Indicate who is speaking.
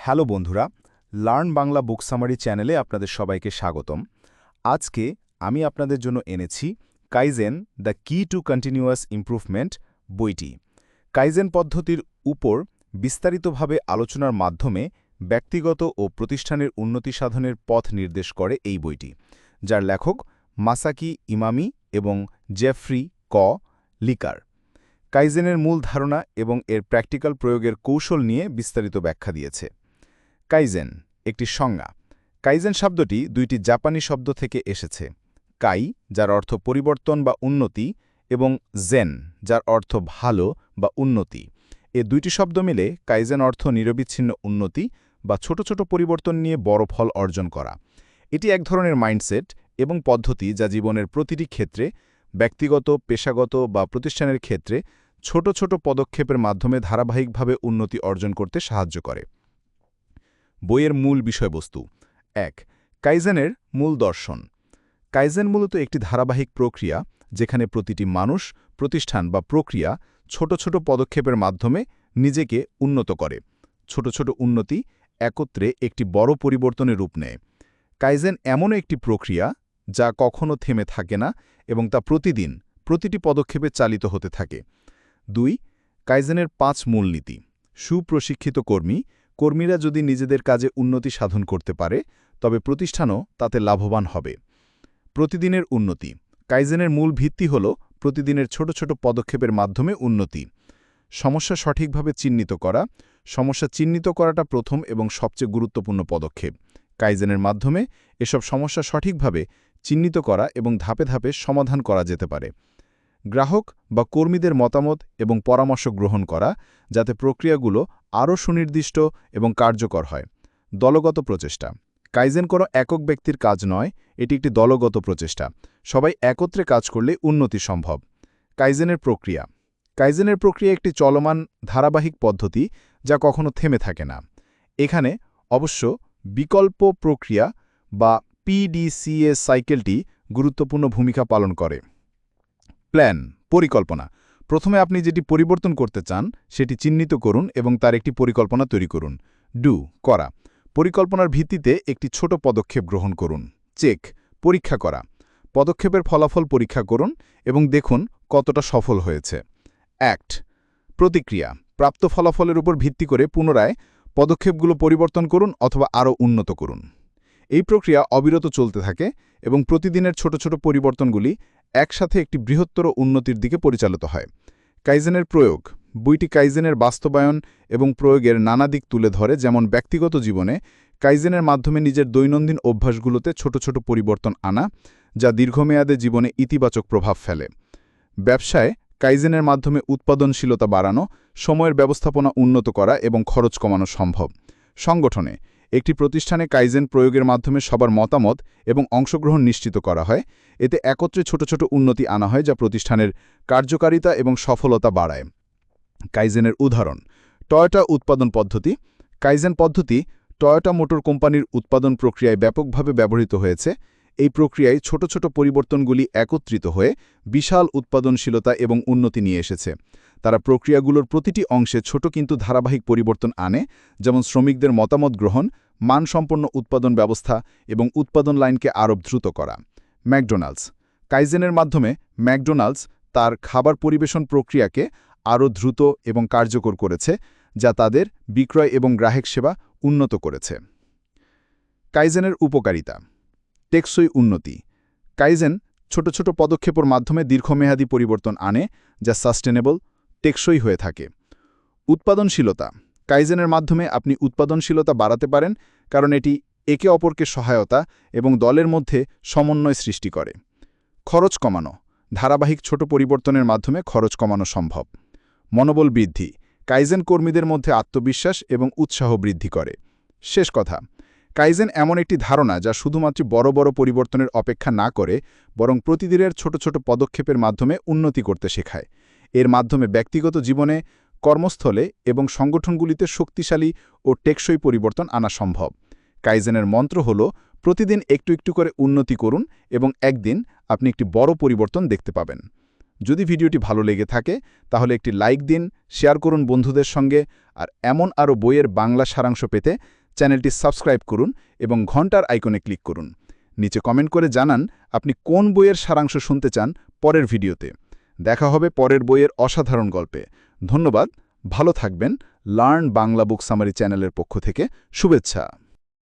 Speaker 1: Hello বন্ধুরা, learn Bangla বুক summary চ্যানেলে আপনাদের সবাইকে স্বাগতম। আজকে আমি আপনাদের জন্য এনেছি কাইজেন দ্য কি টু কন্টিনিউয়াস ইমপ্রুভমেন্ট বইটি। কাইজেন পদ্ধতির উপর বিস্তারিতভাবে আলোচনার মাধ্যমে ব্যক্তিগত ও প্রতিষ্ঠানের উন্নতি সাধনের পথ নির্দেশ করে এই বইটি, যার লেখক মাসাকি ইমামি এবং জেফ্রি ক লিকার। কাইজেনের মূল ধারণা এবং এর প্র্যাকটিক্যাল প্রয়োগের কৌশল নিয়ে বিস্তারিত ব্যাখ্যা দিয়েছে। কাইজেন একটি সংজ্ঞা। কাইজেন শব্দটি দুইটি জাপানি শব্দ থেকে এসেছে, কাই যার অর্থ পরিবর্তন বা উন্নতি এবং জেন যার অর্থ ভালো বা উন্নতি। এ দুইটি শব্দ মিলে কাইজেন অর্থ নিরবিচ্ছিন্ন উন্নতি বা ছোট ছোট পরিবর্তন নিয়ে বড় ফল অর্জন করা। এটি এক ধরনের মাইন্ডসেট এবং পদ্ধতি যা জীবনের প্রতিটি ক্ষেত্রে, ব্যক্তিগত, পেশাগত বা প্রতিষ্ঠানের ক্ষেত্রে ছোট ছোট পদক্ষেপের মাধ্যমে ধারাবাহিকভাবে উন্নতি অর্জন করতে সাহায্য করে। বইয়ের মূল বিষয়বস্তু ১. কাইজেনের মূল দর্শন। কাইজেন মূলত একটি ধারাবাহিক প্রক্রিয়া যেখানে প্রতিটি মানুষ, প্রতিষ্ঠান বা প্রক্রিয়া ছোট ছোট পদক্ষেপের মাধ্যমে নিজেকে উন্নত করে। ছোট ছোট উন্নতি একত্রে একটি বড় পরিবর্তনের রূপ নেয়। কাইজেন এমন একটি প্রক্রিয়া যা কখনো থেমে থাকে না এবং তা প্রতিটি পদক্ষেপে চালিত হতে থাকে। ২. কাইজেনের ৫ মূলনীতি। সুপ্রশিক্ষিত কর্মীরা যদি নিজেদের কাজে উন্নতি সাধন করতে পারে তবে প্রতিষ্ঠানও তাতে লাভবান হবে। প্রতিদিনের উন্নতি। কাইজেনের মূল ভিত্তি হল প্রতিদিনের ছোট ছোট পদক্ষেপের মাধ্যমে উন্নতি। সমস্যা সঠিকভাবে চিহ্নিত করা। সমস্যা চিহ্নিত করাটা প্রথম এবং সবচেয়ে গুরুত্বপূর্ণ পদক্ষেপ। কাইজেনের মাধ্যমে এসব সমস্যা সঠিকভাবে চিহ্নিত করা এবং ধাপে ধাপে সমাধান করা যেতে পারে। গ্রাহক বা কর্মীদের মতামত এবং পরামর্শ গ্রহণ করা যাতে প্রক্রিয়াগুলো আরও সুনির্দিষ্ট এবং কার্যকর হয়। দলগত প্রচেষ্টা। কাইজেন কোনো একক ব্যক্তির কাজ নয়, এটি একটি দলগত প্রচেষ্টা। সবাই একত্রে কাজ করলে উন্নতি সম্ভব। কাইজেনের প্রক্রিয়া। কাইজেনের প্রক্রিয়া একটি চলমান ধারাবাহিক পদ্ধতি যা কখনো থেমে থাকে না। এখানে অবশ্য বিকল্প প্রক্রিয়া বা পিডিসিএস সাইকেলটি গুরুত্বপূর্ণ ভূমিকা পালন করে। প্ল্যান, পরিকল্পনা। প্রথমে আপনি যেটি পরিবর্তন করতে চান সেটি চিহ্নিত করুন এবং তার একটি পরিকল্পনা তৈরি করুন। করা। পরিকল্পনার ভিত্তিতে একটি ছোট পদক্ষেপ গ্রহণ করুন। চেক, পরীক্ষা করা। পদক্ষেপের ফলাফল পরীক্ষা করুন এবং দেখুন কতটা সফল হয়েছে। অ্যাক্ট, প্রতিক্রিয়া। প্রাপ্ত ফলাফলের উপর ভিত্তি করে পুনরায় পদক্ষেপগুলো পরিবর্তন করুন অথবা আরও উন্নত করুন। এই প্রক্রিয়া অবিরত চলতে থাকে এবং প্রতিদিনের ছোট ছোট পরিবর্তনগুলি একসাথে একটি বৃহত্তর উন্নতির দিকে পরিচালিত হয়। কাইজেনের প্রয়োগ। বইটি কাইজেনের বাস্তবায়ন এবং প্রয়োগের নানা দিক তুলে ধরে, যেমন ব্যক্তিগত জীবনে কাইজেনের মাধ্যমে নিজের দৈনন্দিন অভ্যাসগুলোতে ছোট ছোট পরিবর্তন আনা যা দীর্ঘমেয়াদে জীবনে ইতিবাচক প্রভাব ফেলে। ব্যবসায় কাইজেনের মাধ্যমে উৎপাদনশীলতা বাড়ানো, সময়ের ব্যবস্থাপনা উন্নত করা এবং খরচ কমানো সম্ভব। সংগঠনে একটি প্রতিষ্ঠানে কাইজেন প্রয়োগের মাধ্যমে সবার মতামত এবং অংশগ্রহণ নিশ্চিত করা হয়। এতে একত্রে ছোট ছোট উন্নতি আনা হয় যা প্রতিষ্ঠানের কার্যকারিতা এবং সফলতা বাড়ায়। কাইজেনের উদাহরণ: টয়োটা উৎপাদন পদ্ধতি। কাইজেন পদ্ধতি টয়োটা মোটর কোম্পানির উৎপাদন প্রক্রিয়ায় ব্যাপকভাবে ব্যবহৃত হয়েছে। এই প্রক্রিয়ায় ছোট ছোট পরিবর্তনগুলি একত্রিত হয়ে বিশাল উৎপাদনশীলতা এবং উন্নতি নিয়ে এসেছে। তারা প্রক্রিয়াগুলোর প্রতিটি অংশে ছোট কিন্তু ধারাবাহিক পরিবর্তন আনে, যেমন শ্রমিকদের মতামত গ্রহণ, মানসম্পন্ন উৎপাদন ব্যবস্থা এবং উৎপাদন লাইনকে আরও দ্রুত করা। ম্যাকডোনাল্ডস। কাইজেনের মাধ্যমে ম্যাকডোনাল্ডস তার খাবার পরিবেশন প্রক্রিয়াকে আরও দ্রুত এবং কার্যকর করেছে, যা তাদের বিক্রয় এবং গ্রাহক সেবা উন্নত করেছে। কাইজেনের উপকারিতা: টেকসই উন্নতি। কাইজেন ছোট ছোট পদক্ষেপের মাধ্যমে দীর্ঘমেয়াদী পরিবর্তন আনে যা সাস্টেনেবল, টেকসই হয়ে থাকে। উৎপাদনশীলতা। কাইজেনের মাধ্যমে আপনি উৎপাদনশীলতা বাড়াতে পারেন কারণ এটি একে অপরকে সহায়তা এবং দলের মধ্যে সমন্বয় সৃষ্টি করে। খরচ কমানো। ধারাবাহিক ছোট পরিবর্তনের মাধ্যমে খরচ কমানো সম্ভব। মনোবল বৃদ্ধি। কাইজেন কর্মীদের মধ্যে আত্মবিশ্বাস এবং উৎসাহ বৃদ্ধি করে। শেষ কথা: কাইজেন এমন একটি ধারণা যা শুধুমাত্র বড় বড় পরিবর্তনের অপেক্ষা না করে বরং প্রতিদিনের ছোট ছোট পদক্ষেপের মাধ্যমে উন্নতি করতে শেখায়। এর মাধ্যমে ব্যক্তিগত জীবনে, কর্মস্থলে এবং সংগঠনগুলিতে শক্তিশালী ও টেকসই পরিবর্তন আনা সম্ভব। কাইজেনের মন্ত্র হল প্রতিদিন একটু একটু করে উন্নতি করুন এবং একদিন আপনি একটি বড় পরিবর্তন দেখতে পাবেন। যদি ভিডিওটি ভালো লেগে থাকে তাহলে একটি লাইক দিন, শেয়ার করুন বন্ধুদের সঙ্গে, আর এমন আরও বইয়ের বাংলা সারাংশ পেতে চ্যানেলটি সাবস্ক্রাইব করুন এবং ঘন্টার আইকনে ক্লিক করুন। নিচে কমেন্ট করে জানান আপনি কোন বইয়ের সারাংশ শুনতে চান পরের ভিডিওতে। দেখা হবে পরের বইয়ের অসাধারণ গল্পে। ধন্যবাদ, ভালো থাকবেন। লার্ন বাংলা বুক সামারি চ্যানেলের পক্ষ থেকে শুভেচ্ছা।